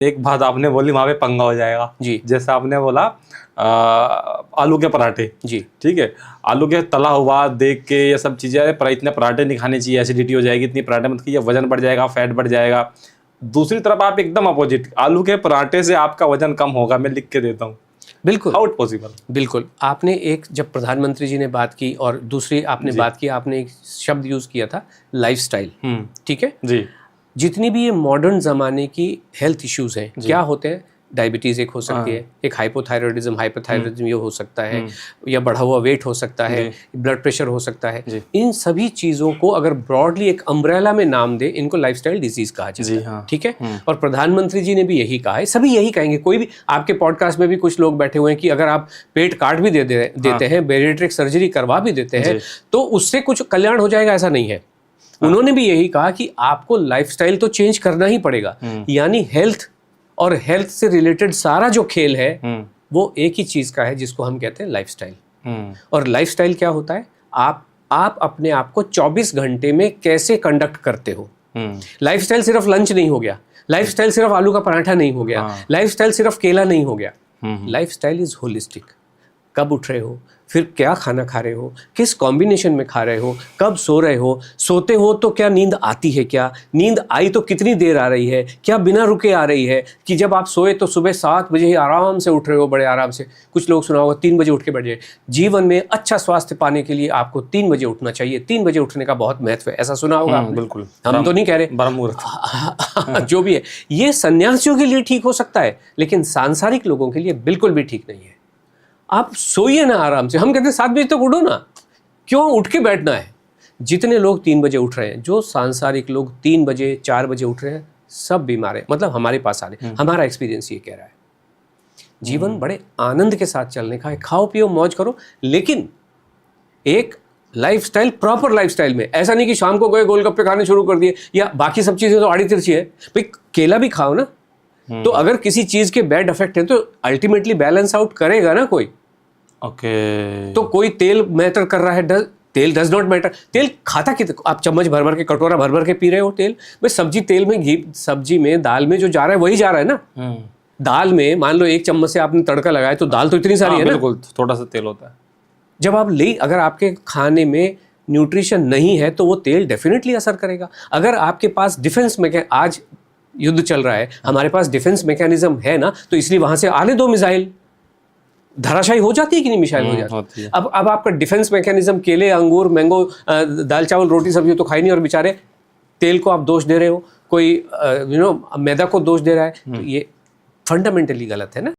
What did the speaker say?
एक बात आपने बोली वहां पे पंगा हो जाएगा जी। जैसे आपने बोला आलू के पराठे जी। ठीक है, आलू के तला हुआ देख के ये सब चीजें, पर इतने पराठे नहीं खाने चाहिए, एसिडिटी हो जाएगी, इतनी पराठे मत खाइए, वजन बढ़ जाएगा, फैट बढ़ जाएगा। दूसरी तरफ आप एकदम अपोजिट, आलू के पराठे से आपका वजन कम होगा, मैं लिख के देता हूँ। बिल्कुल, हाउ इट पॉसिबल? बिल्कुल। आपने एक जब प्रधानमंत्री जी ने बात की और दूसरी आपने बात की, आपने एक शब्द यूज किया था लाइफस्टाइल, ठीक है जी। जितनी भी ये मॉडर्न ज़माने की हेल्थ इश्यूज हैं, क्या होते हैं, डायबिटीज़ एक हो सकती है, एक हाइपोथायराइडिज्म ये हो सकता है, या बढ़ा हुआ वेट हो सकता है, ब्लड प्रेशर हो सकता है। इन सभी चीज़ों को अगर ब्रॉडली एक अम्ब्रेला में नाम दे, इनको लाइफस्टाइल डिजीज़ कहा जाता है, ठीक है। और प्रधानमंत्री जी ने भी यही कहा है, सभी यही कहेंगे। कोई भी आपके पॉडकास्ट में भी कुछ लोग बैठे हुए हैं कि अगर आप पेट काट भी देते हैं, बेरिएट्रिक सर्जरी करवा भी देते हैं, तो उससे कुछ कल्याण हो जाएगा, ऐसा नहीं है। उन्होंने भी यही कहा कि आपको लाइफस्टाइल तो चेंज करना ही पड़ेगा, यानी हेल्थ और हेल्थ से रिलेटेड सारा जो खेल है वो एक ही चीज का है, जिसको हम कहते हैं लाइफस्टाइल। और लाइफस्टाइल क्या होता है, आप अपने आप को 24 घंटे में कैसे कंडक्ट करते हो। लाइफस्टाइल सिर्फ लंच नहीं हो गया, लाइफस्टाइल सिर्फ आलू का पराठा नहीं हो गया, लाइफस्टाइल सिर्फ केला नहीं हो गया। Lifestyle is holistic. कब उठ रहे हो, फिर क्या खाना खा रहे हो, किस कॉम्बिनेशन में खा रहे हो, कब सो रहे हो, सोते हो तो क्या नींद आती है, क्या नींद आई तो कितनी देर आ रही है, क्या बिना रुके आ रही है, कि जब आप सोए तो सुबह 7 बजे ही आराम से उठ रहे हो, बड़े आराम से। कुछ लोग सुना होगा 3 बजे उठ के बैठ जाए। जीवन में अच्छा स्वास्थ्य पाने के लिए आपको 3 बजे उठना चाहिए, 3 बजे उठने का बहुत महत्व है, ऐसा सुना होगा आपने? बिल्कुल, हम तो नहीं कह रहे जो भी है ये सन्यासियों के लिए ठीक हो सकता है, लेकिन सांसारिक लोगों के लिए बिल्कुल भी ठीक नहीं है। आप सोइए ना आराम से। हम कहते हैं 7 बजे तक उठो ना, क्यों उठ के बैठना है? जितने लोग 3 बजे उठ रहे हैं, जो सांसारिक लोग 3 बजे 4 बजे उठ रहे हैं, सब बीमार है। मतलब हमारे पास आ रहे हैं, हमारा एक्सपीरियंस ये कह रहा है। जीवन बड़े आनंद के साथ चलने का है, खाओ पियो मौज करो, लेकिन एक लाइफस्टाइल, प्रॉपर लाइफस्टाइल में। ऐसा नहीं कि शाम को गए गोलगप्पे खाने शुरू कर दिए, या बाकी सब चीजें तो आड़ी तिरछी है भाई, केला भी खाओ ना। तो अगर किसी चीज के बैड इफेक्ट है तो अल्टीमेटली बैलेंस आउट करेगा ना कोई। ओके। तो कोई तेल मैटर कर रहा है, तेल डज नॉट मैटर। तेल खाता कितना, आप चम्मच भर भर के, कटोरा भर भर के पी रहे हो तेल भाई। सब्जी तेल में, घी सब्जी में, दाल में जो जा रहा है वही जा रहा है ना। दाल में मान लो 1 चम्मच से आपने तड़का लगाया, तो दाल तो इतनी सारी है ना। बिल्कुल, थोड़ा सा तेल होता है। जब आप अगर आपके खाने में न्यूट्रिशन नहीं है तो वो तेल डेफिनेटली असर करेगा। अगर आपके पास डिफेंस में, आज युद्ध चल रहा है, हमारे पास डिफेंस मैकेनिज्म है ना, तो इसलिए वहां से आने दो मिसाइल, धराशायी हो जाती है कि नहीं मिसाइल हो जाती है। अब आपका डिफेंस मैकेनिज्म, केले, अंगूर, मैंगो, दाल चावल रोटी सब्जी तो खाई नहीं, और बेचारे तेल को आप दोष दे रहे हो, कोई मैदा को दोष दे रहा है, तो ये फंडामेंटली गलत है ना।